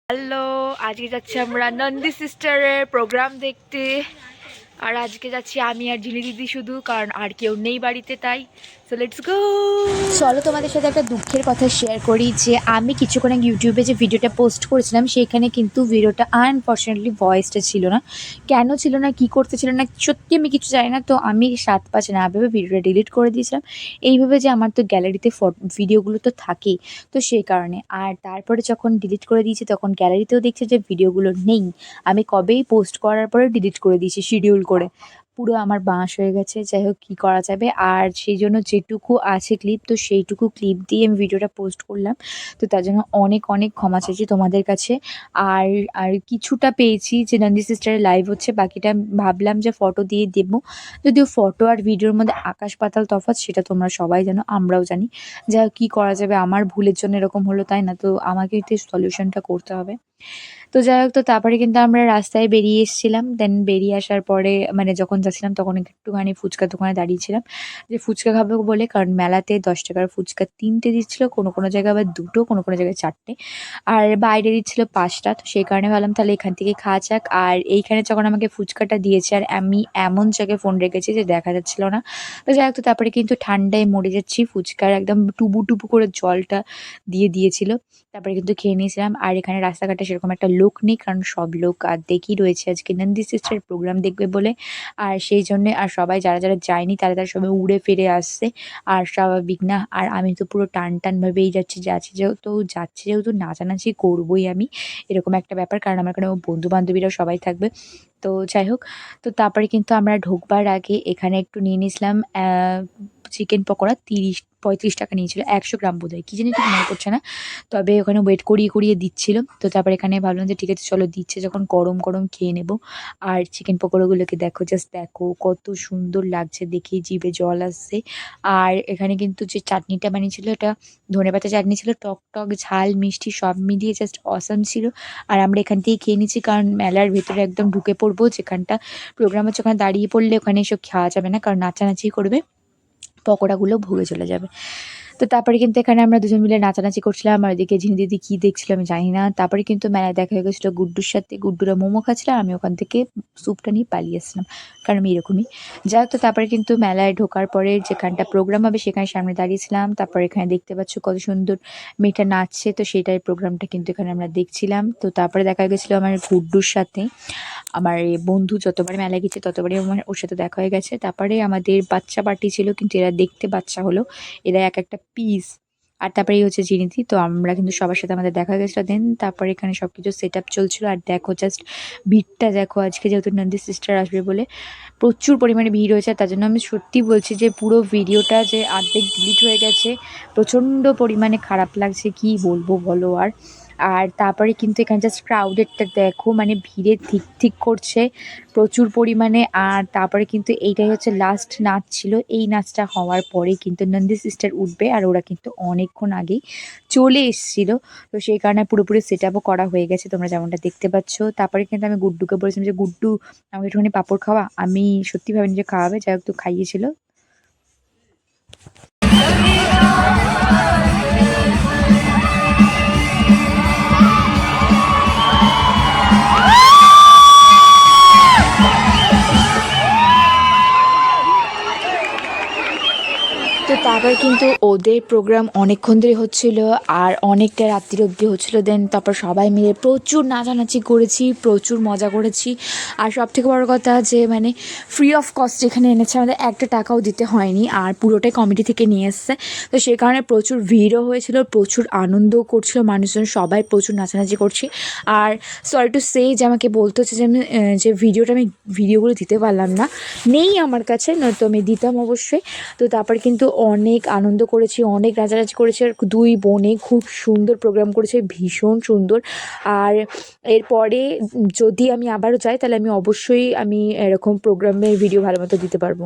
Hello, আজকে যাচ্ছি আমরা নন্দী সিস্টারের প্রোগ্রাম দেখতে। আর আজকে যাচ্ছি আমি আর ঝিলি দিদি শুধু, কারণ আর কেউ নেই বাড়িতে, তাই সো লেটস গো। চলো তোমাদের সাথে একটা দুঃখের কথা শেয়ার করি যে আমি কিছুক্ষণ আগে ইউটিউবে যে ভিডিওটা পোস্ট করেছিলাম সেখানে কিন্তু ভিডিওটা আনফর্চুনেটলি ভয়েসটা ছিল না। কেন ছিল না, কি করতে ছিল না, সত্যি আমি কিছু জানি না। তো আমি 7-5 না ভেবে ভিডিওটা ডিলিট করে দিয়েছিলাম, এইভাবে যে আমার তো গ্যালারিতে ভিডিওগুলো তো থাকেই, তো সেই কারণে। আর তারপরে যখন ডিলিট করে দিয়েছি তখন গ্যালারিতেও দেখছি যে ভিডিওগুলো নেই। আমি কবেই পোস্ট করার পরে ডিলিট করে দিয়েছি শিডিউল করে। পুরো আমার বাঁশ হয়ে গেছে। যাই হোক, কী করা যাবে। আর সেই জন্য যেটুকু আছে ক্লিপ, তো সেইটুকু ক্লিপ দিয়ে আমি ভিডিওটা পোস্ট করলাম। তো তার জন্য অনেক অনেক ক্ষমা চাইছি তোমাদের কাছে। আর আর কিছুটা পেয়েছি যে নন্দী সিস্টারের লাইভ হচ্ছে, বাকিটা ভাবলাম যে ফটো দিয়ে দেবো। যদিও ফটো আর ভিডিওর মধ্যে আকাশ পাতাল তফাৎ, সেটা তোমরা সবাই জানো, আমরাও জানি। যাই হোক, কী করা যাবে, আমার ভুলের জন্য এরকম হলো, তাই না? তো আমাকেই তো সলিউশনটা করতে হবে। তো যাই হোক, তো তারপরে কিন্তু আমরা রাস্তায় বেরিয়ে এসেছিলাম। দেন বেরিয়ে আসার পরে মানে যখন যাচ্ছিলাম তখন একটুখানি ফুচকার দোকানে দাঁড়িয়েছিলাম যে ফুচকা খাবো বলে, কারণ মেলাতে 10 টাকার ফুচকা 3টে দিচ্ছিল, কোনো কোনো জায়গায় আবার 2টো, কোনো কোনো জায়গায় 4টে, আর বাইরে দিচ্ছিল 5টা। তো সেই কারণে ভাবলাম তাহলে এখান থেকে খাওয়া যাক। আর এইখানে যখন আমাকে ফুচকাটা দিয়েছে, আর আমি এমন জায়গায় ফোন রেখেছি যে দেখা যাচ্ছিল না। তো যাই হোক, তো তারপরে কিন্তু ঠান্ডায় মরে যাচ্ছি, ফুচকার একদম টুবু টুবু করে জলটা দিয়ে দিয়েছিল। তারপরে কিন্তু খেয়ে নিয়েছিলাম। আর এখানে রাস্তাঘাটে সেরকম একটা লোক নেই, কারণ সব লোক আর্ধেকই রয়েছে আজকে নন্দী সিস্টারের প্রোগ্রাম দেখবে বলে। আর সেই জন্যে আর সবাই যারা যারা যায়নি তারা সবাই উড়ে ফিরে আসছে। আর স্বাভাবিক না, আর আমি তো পুরো টান টান ভাবেই যাচ্ছি, যেহেতু নাচানাচি করবোই আমি, এরকম একটা ব্যাপার, কারণ আমার এখানে বন্ধু বান্ধবীরাও সবাই থাকবে। তো যাই হোক, তো তারপরে কিন্তু আমরা ঢোকবার আগে এখানে একটু নিয়ে নিয়েছিলাম চিকেন পকোড়া। 35 টাকা নিয়েছিল, 100 গ্রাম বোধহয়, কী জানি ঠিক মনে পড়ছে না। তবে ওখানে ওয়েট করিয়ে করিয়ে দিচ্ছিল। তো তারপরে এখানে ভাবলাম যে ঠিক আছে চলো, দিচ্ছে যখন গরম গরম খেয়ে নেব। আর চিকেন পকোড়াগুলোকে দেখো, জাস্ট দেখো কত সুন্দর লাগছে, দেখেই জিভে জল আসছে। আর এখানে কিন্তু যে চাটনিটা বানিয়েছিল, এটা ধনেপাতা চাটনি ছিল, টক টক ঝাল মিষ্টি সব মিলিয়ে জাস্ট অসাম ছিল। আর আমরা এখান থেকেই খেয়ে নিচ্ছি, কারণ মেলার ভেতরে একদম ঢুকে পড়বো, যেখানটা প্রোগ্রাম হচ্ছে ওখানে দাঁড়িয়ে পড়লে ওখানে এসব খাওয়া যাবে না, কারণ নাচানাচি করবে, পকোড়াগুলো ভুগে চলে যাবে। তো তারপরে কিন্তু এখানে আমরা দুজন মিলে নাচানাচি করছিলাম, আর ওইদিকে ঝিনি দিদি কী দেখছিল আমি জানি না। তারপরে কিন্তু মেলায় দেখা হয়ে গেছিলো গুড্ডুর সাথে, গুড্ডুরা মোমো খাচ্ছিল, আর আমি ওখান থেকে স্যুপটা নিয়ে পালিয়ে এসেছিলাম, কারণ আমি এরকমই। যাই হোক, তো তারপরে কিন্তু মেলায় ঢোকার পরে যেখানটা প্রোগ্রাম হবে সেখানে সামনে দাঁড়িয়েছিলাম। তারপরে এখানে দেখতে পাচ্ছ কত সুন্দর মেয়েটা নাচছে, তো সেটাই প্রোগ্রামটা কিন্তু এখানে আমরা দেখছিলাম। তো তারপরে দেখা গেছিলো আমার গুড্ডুর সাথে, আমার এই বন্ধু যতবার মেলায় গেছে ততবারই আমার ওর সাথে দেখা হয়ে গেছে। তারপরে আমাদের বাচ্চা পার্টি ছিল, কিন্তু এরা দেখতে বাচ্চা হলো, এরা এক একটা পিস। আর তারপরে এই হচ্ছে জিনিতি। তো আমরা কিন্তু সবার সাথে আমাদের দেখা গেছিলো। দেন তারপরে এখানে সব কিছু সেট আপ চলছিল। আর দেখো জাস্ট ভিড়টা দেখো, আজকে যেহেতু নন্দী সিস্টার আসবে বলে প্রচুর পরিমাণে ভিড় হয়েছে। তার জন্য আমি সত্যি বলছি যে পুরো ভিডিওটা যে অর্ধেক ডিলিট হয়ে গেছে, প্রচণ্ড পরিমাণে খারাপ লাগছে, কি বলবো বলো আর। আর তারপরে কিন্তু এখানে জাস্ট ক্রাউডেডটা দেখো, মানে ভিড়ে ঠিক ঠিক করছে প্রচুর পরিমাণে। আর তারপরে কিন্তু এইটাই হচ্ছে লাস্ট নাচ ছিল। এই নাচটা হওয়ার পরে কিন্তু নন্দী সিস্টার উঠবে, আর ওরা কিন্তু অনেকক্ষণ আগেই চলে এসেছিলো। তো সেই কারণে পুরোপুরি সেট আপও করা হয়ে গেছে, তোমরা যেমনটা দেখতে পাচ্ছ। তারপরে কিন্তু আমি গুড্ডুকে বলেছিলাম যে গুড্ডু আমাকে একটুখানি পাঁপড় খাওয়া, আমি সত্যি ভাবিনি যে খাওয়াবে, যাই হোক তো খাইয়েছিল। তো তারপর কিন্তু ওদের প্রোগ্রাম অনেকক্ষণ ধরে হচ্ছিলো, আর অনেকটা রাত্রির অবধি হচ্ছিলো। দেন তারপর সবাই মিলে প্রচুর নাচানাচি করেছি, প্রচুর মজা করেছি। আর সবথেকে বড় কথা যে মানে ফ্রি অফ কস্ট এখানে এনেছে, আমাদের একটা টাকাও দিতে হয়নি, আর পুরোটাই কমিটি থেকে নিয়ে এসছে। তো সেই কারণে প্রচুর ভিড়ও হয়েছিল, প্রচুর আনন্দও করছিল মানুষজন, সবাই প্রচুর নাচানাচি করছি। আর সরি টু সে যে আমাকে বলতে হচ্ছে যে আমি যে ভিডিওগুলো দিতে পারলাম না, নেই আমার কাছে, নয়তো আমি দিতাম অবশ্যই। তো তারপর কিন্তু অনেক আনন্দ করেছি, অনেক নাচানাচি করেছি। আর দুই বোনে খুব সুন্দর প্রোগ্রাম করেছে, ভীষণ সুন্দর। আর এরপরে যদি আমি আবারও যাই তাহলে আমি অবশ্যই এরকম প্রোগ্রামের ভিডিও ভালো মতো দিতে পারবো।